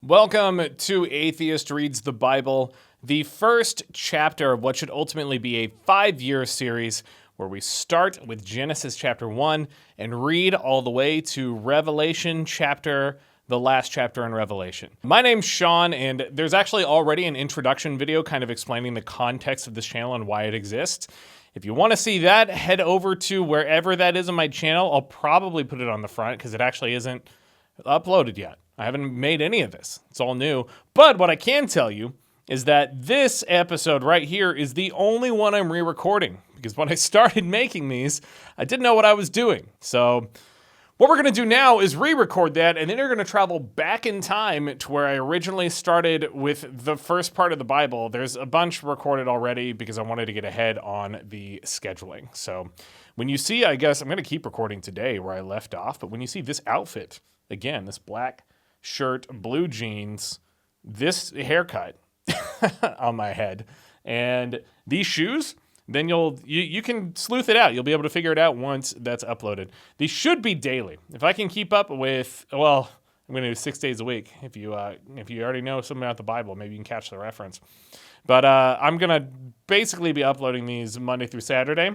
Welcome to Atheist Reads the Bible, the first chapter of what should ultimately be a 5-year series where we start with Genesis chapter 1 and read all the way to Revelation chapter, the last chapter in Revelation. My name's Sean, and there's actually already an introduction video kind of explaining the context of this channel and why it exists. If you want to see that, head over to wherever that is on my channel. I'll probably put it on the front because it actually isn't uploaded yet. I haven't made any of this. It's all new. But what I can tell you is that this episode right here is the only one I'm re-recording because when I started making these, I didn't know what I was doing. So what we're going to do now is re-record that, and then you're going to travel back in time to where I originally started with the first part of the Bible. There's a bunch recorded already because I wanted to get ahead on the scheduling. So when you see, I guess I'm going to keep recording today where I left off, but when you see this outfit, again, this black shirt, blue jeans, this haircut on my head, and these shoes, then you can sleuth it out. You'll be able to figure it out once that's uploaded. These should be daily. If I can keep up with, well, I'm going to do 6 days a week. If you already know something about the Bible, maybe you can catch the reference. But I'm going to basically be uploading these Monday through Saturday,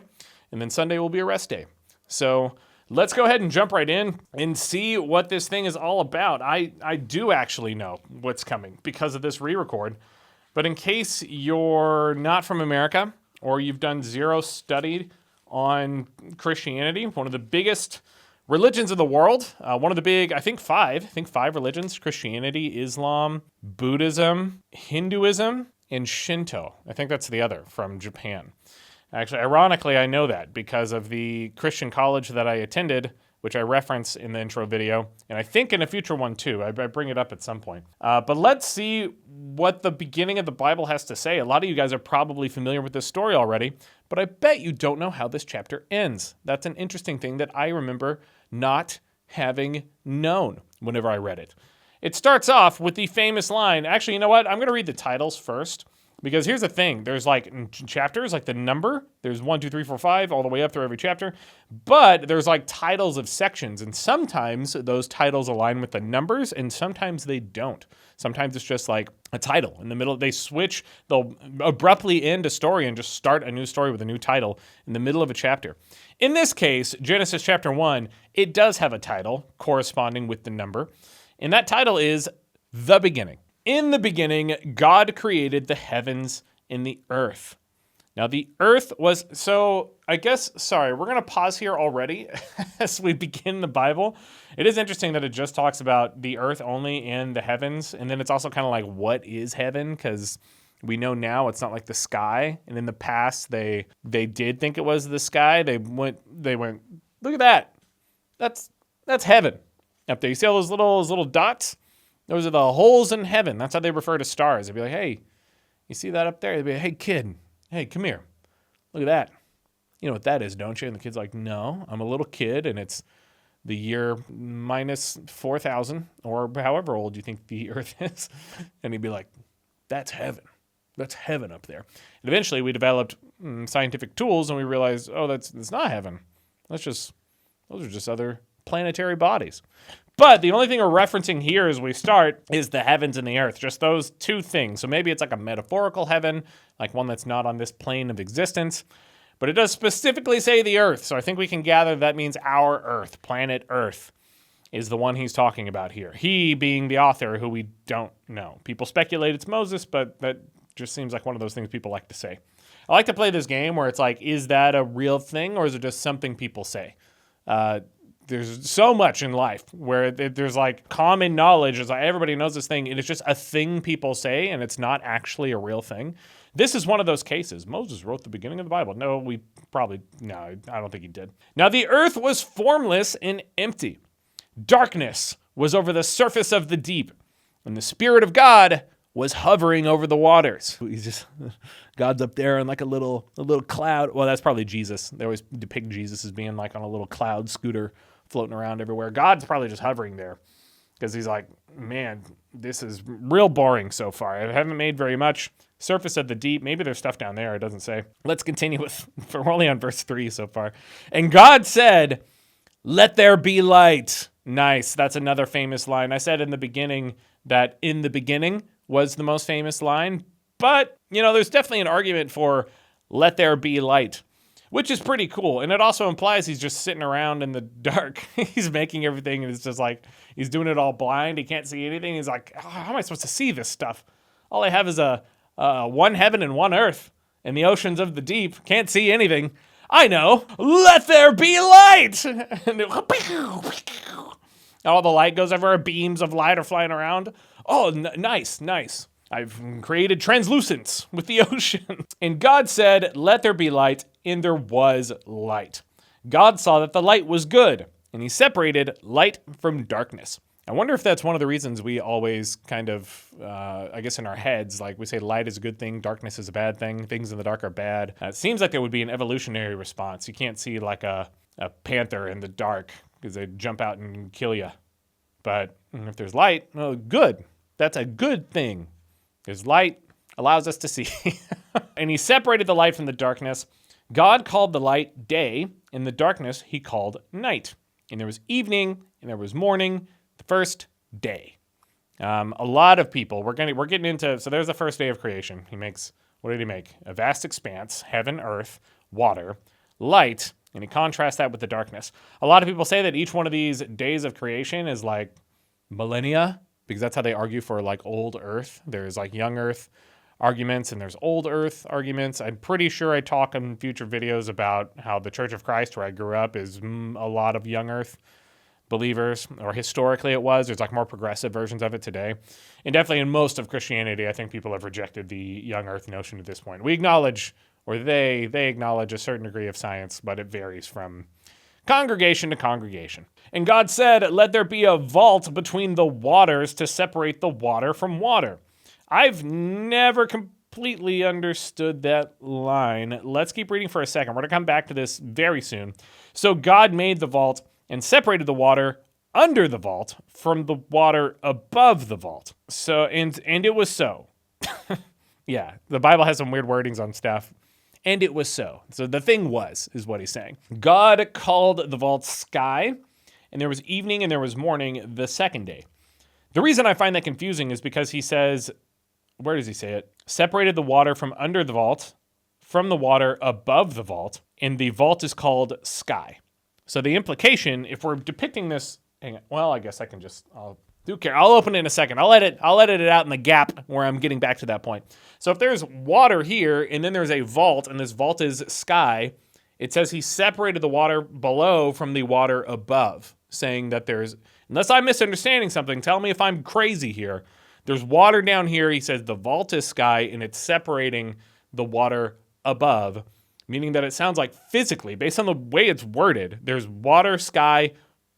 and then Sunday will be a rest day. So let's go ahead and jump right in and see what this thing is all about. I do actually know what's coming because of this re-record. But in case you're not from America or you've done zero study on Christianity, one of the biggest religions of the world, one of the big, I think five religions: Christianity, Islam, Buddhism, Hinduism, and Shinto. I think that's the other from Japan. Actually, ironically, I know that because of the Christian college that I attended, which I reference in the intro video, and I think in a future one too. I bring it up at some point. But let's see what the beginning of the Bible has to say. A lot of you guys are probably familiar with this story already, but I bet you don't know how this chapter ends. That's an interesting thing that I remember not having known whenever I read it. It starts off with the famous line. Actually, you know what? I'm going to read the titles first. Because here's the thing, there's like chapters, like the number, there's 1, 2, 3, 4, 5, all the way up through every chapter, but there's like titles of sections, and sometimes those titles align with the numbers, and sometimes they don't. Sometimes it's just like a title in the middle. They switch, they'll abruptly end a story and just start a new story with a new title in the middle of a chapter. In this case, Genesis chapter 1, it does have a title corresponding with the number, and that title is The Beginning. In the beginning, God created the heavens and the earth. Now, the earth was, we're going to pause here already as we begin the Bible. It is interesting that it just talks about the earth only and the heavens. And then it's also kind of like, what is heaven? Because we know now it's not like the sky. And in the past, they did think it was the sky. They went, look at that. That's heaven up there. You see all those little dots? Those are the holes in heaven. That's how they refer to stars. They'd be like, hey, you see that up there? They'd be like, hey, kid, hey, come here. Look at that. You know what that is, don't you? And the kid's like, no, I'm a little kid, and it's the year minus 4,000, or however old you think the earth is. And he'd be like, that's heaven. That's heaven up there. And eventually we developed scientific tools, and we realized, oh, that's not heaven. Those are just other planetary bodies. But the only thing we're referencing here as we start is the heavens and the earth, just those two things. So maybe it's like a metaphorical heaven, like one that's not on this plane of existence. But it does specifically say the earth, so I think we can gather that means our earth, planet Earth, is the one he's talking about here. He being the author, who we don't know. People speculate it's Moses, but that just seems like one of those things people like to say. I like to play this game where it's like, is that a real thing, or is it just something people say? There's so much in life where there's like common knowledge. It's like everybody knows this thing, and it's just a thing people say, and it's not actually a real thing. This is one of those cases. Moses wrote the beginning of the Bible. No, I don't think he did. Now the earth was formless and empty. Darkness was over the surface of the deep, and the Spirit of God was hovering over the waters. God's up there on like a little cloud. Well, that's probably Jesus. They always depict Jesus as being like on a little cloud scooter floating around everywhere. God's probably just hovering there because he's like, man, this is real boring so far. I haven't made very much. Surface of the deep. Maybe there's stuff down there. It doesn't say. Let's continue we're only on verse 3 so far. And God said, let there be light. Nice. That's another famous line. I said in the beginning that in the beginning was the most famous line. But, there's definitely an argument for let there be light, which is pretty cool. And it also implies he's just sitting around in the dark. He's making everything, and it's just like he's doing it all blind. He can't see anything. He's like, how am I supposed to see this stuff? All I have is a one heaven and one earth and the oceans of the deep. Can't see anything. I know. Let there be light. And all the light goes everywhere. Beams of light are flying around. Oh, nice. I've created translucence with the ocean. And God said, let there be light, and there was light. God saw that the light was good, and he separated light from darkness. I wonder if that's one of the reasons we always kind of, I guess in our heads, like we say light is a good thing, darkness is a bad thing, things in the dark are bad. It seems like there would be an evolutionary response. You can't see like a panther in the dark because they'd jump out and kill you. But if there's light, well, good. That's a good thing. There's light, allows us to see. And he separated the light from the darkness. God called the light day, and the darkness he called night. And there was evening, and there was morning, the first day. A lot of people, we're getting into, so there's the first day of creation. What did he make? A vast expanse, heaven, earth, water, light, and he contrasts that with the darkness. A lot of people say that each one of these days of creation is like millennia, because that's how they argue for like old earth. There's like young earth arguments and there's old earth arguments. I'm pretty sure I talk in future videos about how the Church of Christ, where I grew up, is a lot of young earth believers, or historically it was. There's like more progressive versions of it today. And definitely in most of Christianity, I think people have rejected the young earth notion at this point. We acknowledge, or they acknowledge a certain degree of science, but it varies from congregation to congregation. And God said, let there be a vault between the waters to separate the water from water. I've never completely understood that line. Let's keep reading for a second. We're going to come back to this very soon. So God made the vault and separated the water under the vault from the water above the vault. So, and it was so. Yeah, the Bible has some weird wordings on stuff. And it was so. So the thing was, is what he's saying. God called the vault sky, and there was evening and there was morning the second day. The reason I find that confusing is because he says, where does he say it? Separated the water from under the vault, from the water above the vault, and the vault is called sky. So the implication, if we're depicting this, I guess I can just, I'll open it in a second. I'll edit it out in the gap where I'm getting back to that point. So if there's water here, and then there's a vault, and this vault is sky, it says he separated the water below from the water above, saying that there's, unless I'm misunderstanding something, tell me if I'm crazy here. There's water down here. He says the vault is sky, and it's separating the water above, meaning that it sounds like physically, based on the way it's worded, there's water, sky,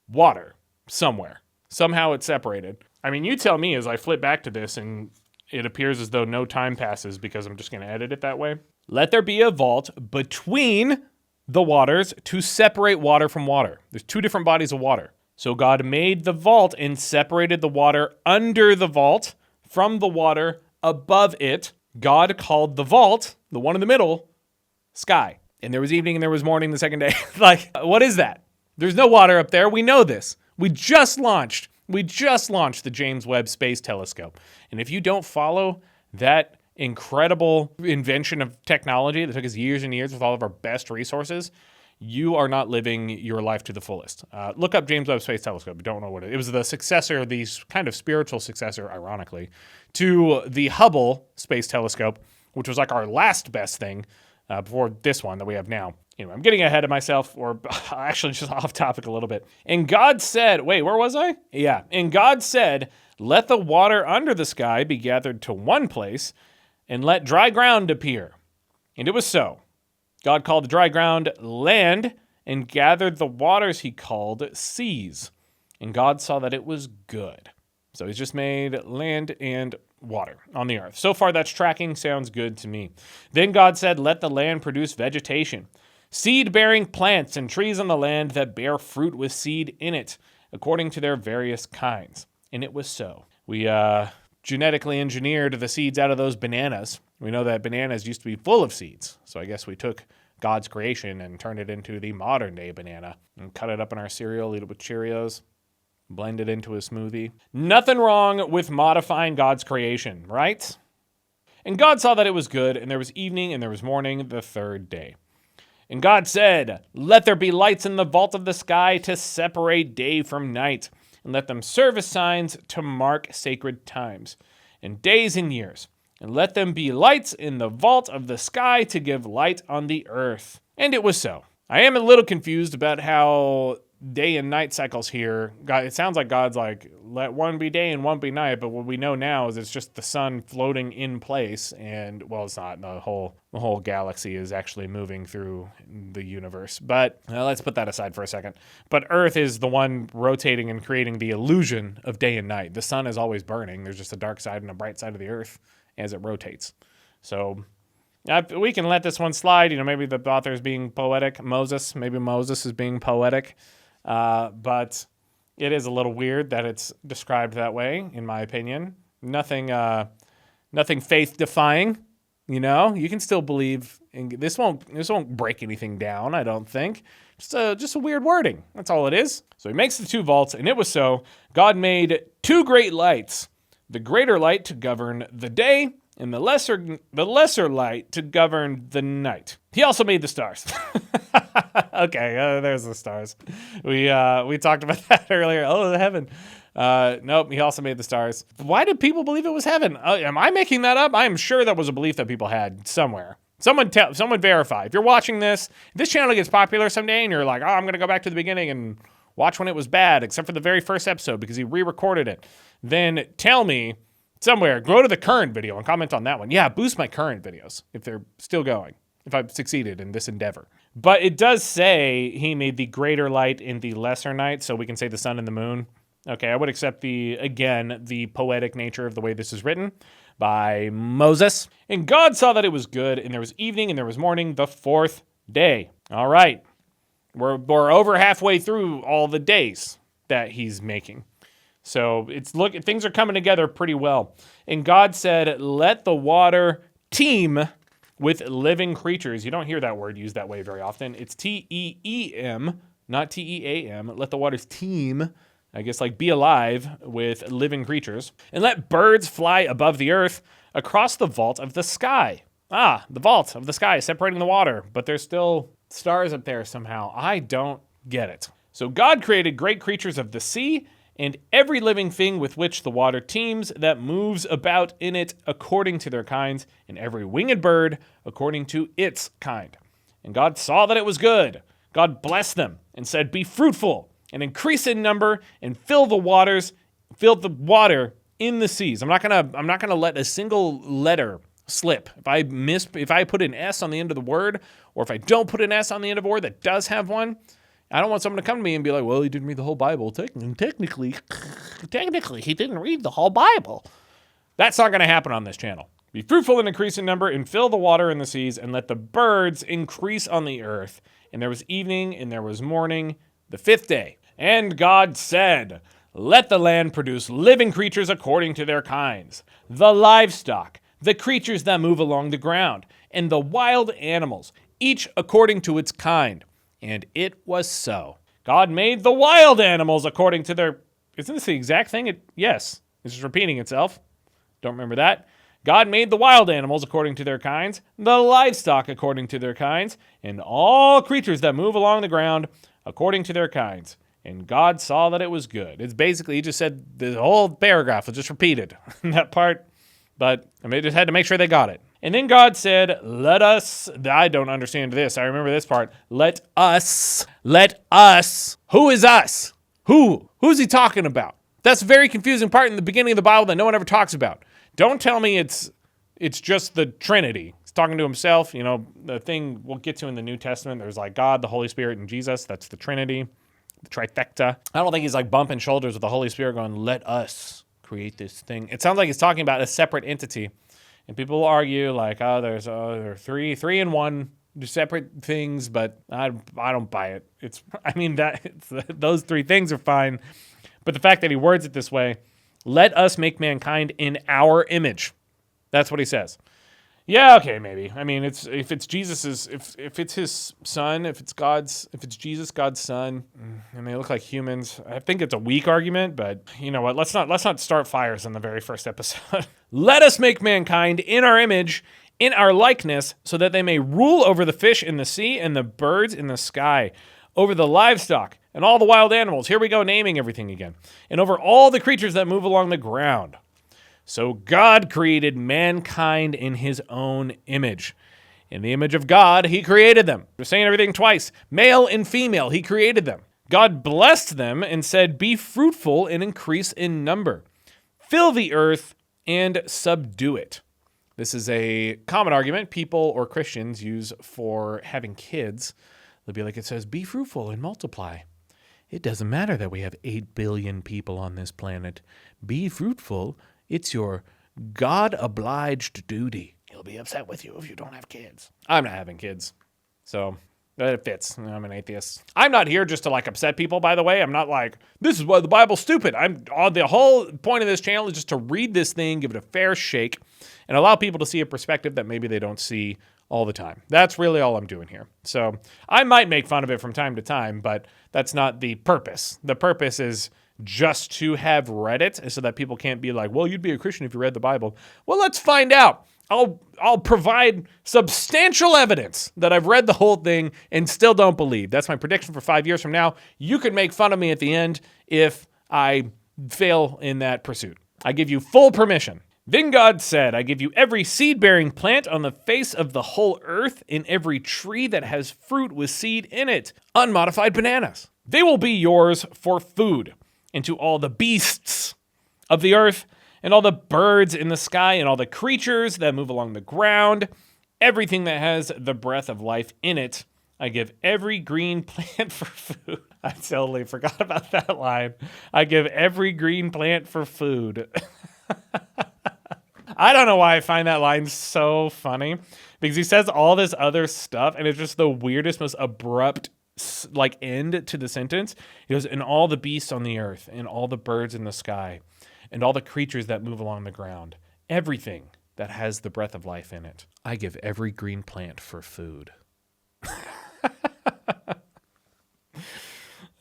water somewhere. Somehow it's separated. I mean, you tell me as I flip back to this and it appears as though no time passes because I'm just going to edit it that way. Let there be a vault between the waters to separate water from water. There's two different bodies of water. So God made the vault and separated the water under the vault from the water above it. God called the vault, the one in the middle, sky. And there was evening and there was morning the second day. Like, what is that? There's no water up there. We know this. We just launched the James Webb Space Telescope. And if you don't follow that incredible invention of technology that took us years and years with all of our best resources, you are not living your life to the fullest. Look up James Webb Space Telescope. You don't know what it is. It was the successor, the kind of spiritual successor, ironically, to the Hubble Space Telescope, which was like our last best thing before this one that we have now. Anyway, I'm getting ahead of myself, or actually just off topic a little bit. And God said, wait, where was I? Yeah. And God said, let the water under the sky be gathered to one place, and let dry ground appear. And it was so. God called the dry ground land, and gathered the waters he called seas. And God saw that it was good. So he's just made land and water on the earth. So far, that's tracking. Sounds good to me. Then God said, let the land produce vegetation, seed-bearing plants and trees on the land that bear fruit with seed in it, according to their various kinds. And it was so. We genetically engineered the seeds out of those bananas. We know that bananas used to be full of seeds. So I guess we took God's creation and turned it into the modern-day banana and cut it up in our cereal, eat it with Cheerios. blend it into a smoothie. Nothing wrong with modifying God's creation, right? And God saw that it was good, and there was evening and there was morning the third day. And God said, "Let there be lights in the vault of the sky to separate day from night, and let them serve as signs to mark sacred times, and days and years. And let them be lights in the vault of the sky to give light on the earth." And it was so. I am a little confused about how day and night cycles here. God, it sounds like God's like, let one be day and one be night, but what we know now is it's just the sun floating in place, and well, it's not. The whole galaxy is actually moving through the universe. But let's put that aside for a second. But Earth is the one rotating and creating the illusion of day and night. The sun is always burning. There's just a dark side and a bright side of the Earth as it rotates. So we can let this one slide. Maybe the author is being poetic. Maybe Moses is being poetic. But it is a little weird that it's described that way, in my opinion. Nothing faith-defying. You can still believe in this. Won't break anything down, I don't think. Just a weird wording. That's all it is. So he makes the two vaults, and it was so. God made two great lights, the greater light to govern the day, and the lesser light to govern the night. He also made the stars. Okay, there's the stars. We talked about that earlier. Oh, the heaven. Nope, he also made the stars. Why did people believe it was heaven? Am I making that up? I am sure that was a belief that people had somewhere. Someone verify. If you're watching this, if this channel gets popular someday and you're like, oh, I'm going to go back to the beginning and watch when it was bad, except for the very first episode because he re-recorded it, then tell me somewhere, go to the current video and comment on that one. Yeah, boost my current videos if they're still going, if I've succeeded in this endeavor. But it does say he made the greater light in the lesser night, so we can say the sun and the moon. Okay, I would accept the poetic nature of the way this is written by Moses. And God saw that it was good, and there was evening and there was morning the fourth day. All right, we're over halfway through all the days that he's making. So things are coming together pretty well. And God said, "Let the water teem with living creatures." You don't hear that word used that way very often. It's T-E-E-M, not T-E-A-M. Let the waters teem, I guess, like be alive with living creatures. "And let birds fly above the earth across the vault of the sky." The vault of the sky separating the water, but there's still stars up there somehow. I don't get it. So God created great creatures of the sea and every living thing with which the water teems that moves about in it according to their kinds, and every winged bird according to its kind. And God saw that it was good. God blessed them and said, "Be fruitful and increase in number and fill the water in the seas." I'm not gonna let a single letter slip. If I put an S on the end of the word, or if I don't put an S on the end of a word that does have one, I don't want someone to come to me and be like, well, he didn't read the whole Bible. Technically, he didn't read the whole Bible. That's not going to happen on this channel. "Be fruitful and increase in number and fill the water in the seas and let the birds increase on the earth. And there was evening and there was morning the fifth day. And God said, let the land produce living creatures according to their kinds, the livestock, the creatures that move along the ground, and the wild animals, each according to its kind. And it was so. God made the wild animals according to their..." Isn't this the exact thing? Yes. This is repeating itself. Don't remember that. "God made the wild animals according to their kinds, the livestock according to their kinds, and all creatures that move along the ground according to their kinds. And God saw that it was good." It's basically, he just said the whole paragraph was just repeated in that part, but I just had to make sure they got it. "And then God said, let us," I don't understand this. I remember this part. Let us. Who is us? Who's he talking about? That's a very confusing part in the beginning of the Bible that no one ever talks about. Don't tell me it's just the Trinity. He's talking to himself. The thing we'll get to in the New Testament, there's like God, the Holy Spirit, and Jesus. That's the Trinity, the trifecta. I don't think he's like bumping shoulders with the Holy Spirit going, let us create this thing. It sounds like he's talking about a separate entity. And people will argue like, there are three in one separate things, but I don't buy it. Those three things are fine. But the fact that he words it this way, let us make mankind in our image. That's what he says. Yeah, okay, maybe. I mean, if it's Jesus's, if it's his son, if it's Jesus, God's son, and they look like humans, I think it's a weak argument. But you know what? Let's not start fires in the very first episode. Let us make mankind in our image, in our likeness, so that they may rule over the fish in the sea and the birds in the sky, over the livestock and all the wild animals. Here we go, naming everything again, and over all the creatures that move along the ground. So God created mankind in his own image. In the image of God, he created them. We're saying everything twice. Male and female, he created them. God blessed them and said, "Be fruitful and increase in number. Fill the earth and subdue it." This is a common argument people or Christians use for having kids. They'll be like, it says, "Be fruitful and multiply." It doesn't matter that we have 8 billion people on this planet. Be fruitful. It's your God-obliged duty. He'll be upset with you if you don't have kids. I'm not having kids, so it fits. I'm an atheist. I'm not here just to upset people, by the way. I'm not like, this is why the Bible's stupid. The whole point of this channel is just to read this thing, give it a fair shake, and allow people to see a perspective that maybe they don't see all the time. That's really all I'm doing here. So I might make fun of it from time to time, but that's not the purpose. The purpose is just to have read it so that people can't be like, well, you'd be a Christian if you read the Bible. Well, let's find out. I'll provide substantial evidence that I've read the whole thing and still don't believe. That's my prediction for 5 years from now. You can make fun of me at the end if I fail in that pursuit. I give you full permission. Then God said, "I give you every seed-bearing plant on the face of the whole earth, and every tree that has fruit with seed in it, unmodified bananas. They will be yours for food. And to all the beasts of the earth, and all the birds in the sky, and all the creatures that move along the ground, everything that has the breath of life in it, I give every green plant for food." I totally forgot about that line. I give every green plant for food. I don't know why I find that line so funny, because he says all this other stuff, and it's just the weirdest, most abrupt end to the sentence. He goes, "And all the beasts on the earth, and all the birds in the sky, and all the creatures that move along the ground, everything that has the breath of life in it, I give every green plant for food."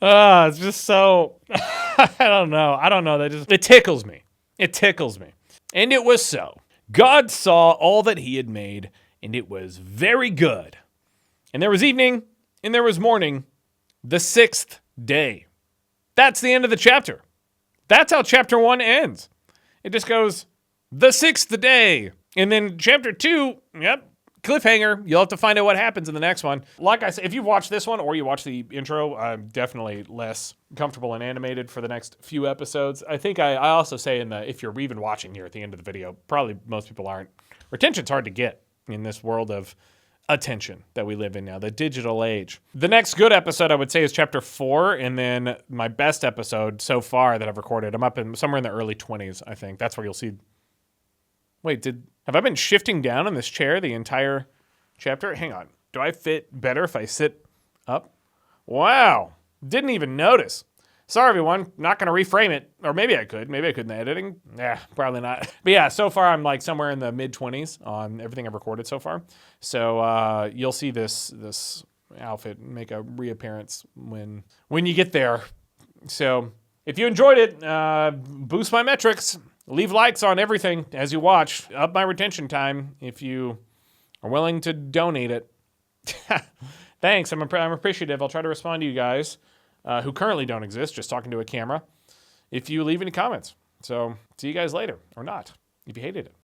It's just so, I don't know. It tickles me. And it was so. God saw all that he had made, and it was very good. And there was evening, and there was morning, the 6th day. That's the end of the chapter. That's how chapter 1 ends. It just goes, the 6th day. And then chapter 2, cliffhanger. You'll have to find out what happens in the next one. Like I said, if you've watched this one or you watch the intro, I'm definitely less comfortable and animated for the next few episodes. I think I also say if you're even watching here at the end of the video, probably most people aren't. Retention's hard to get in this world of attention that we live in now, the digital age. The next good episode I would say is chapter 4, and then my best episode so far that I've recorded, I'm up in somewhere in the early 20s, I think. That's where you'll see. Wait, have I been shifting down in this chair the entire chapter? Hang on. Do I fit better if I sit up? Wow. Didn't even notice. Sorry, everyone. Not going to reframe it. Or maybe I could. Maybe I could in the editing. Probably not. But yeah, so far I'm somewhere in the mid-20s on everything I've recorded so far. So you'll see this outfit make a reappearance when you get there. So if you enjoyed it, boost my metrics. Leave likes on everything as you watch. Up my retention time if you are willing to donate it. Thanks. I'm appreciative. I'll try to respond to you guys who currently don't exist, just talking to a camera, if you leave any comments. So see you guys later, or not, if you hated it.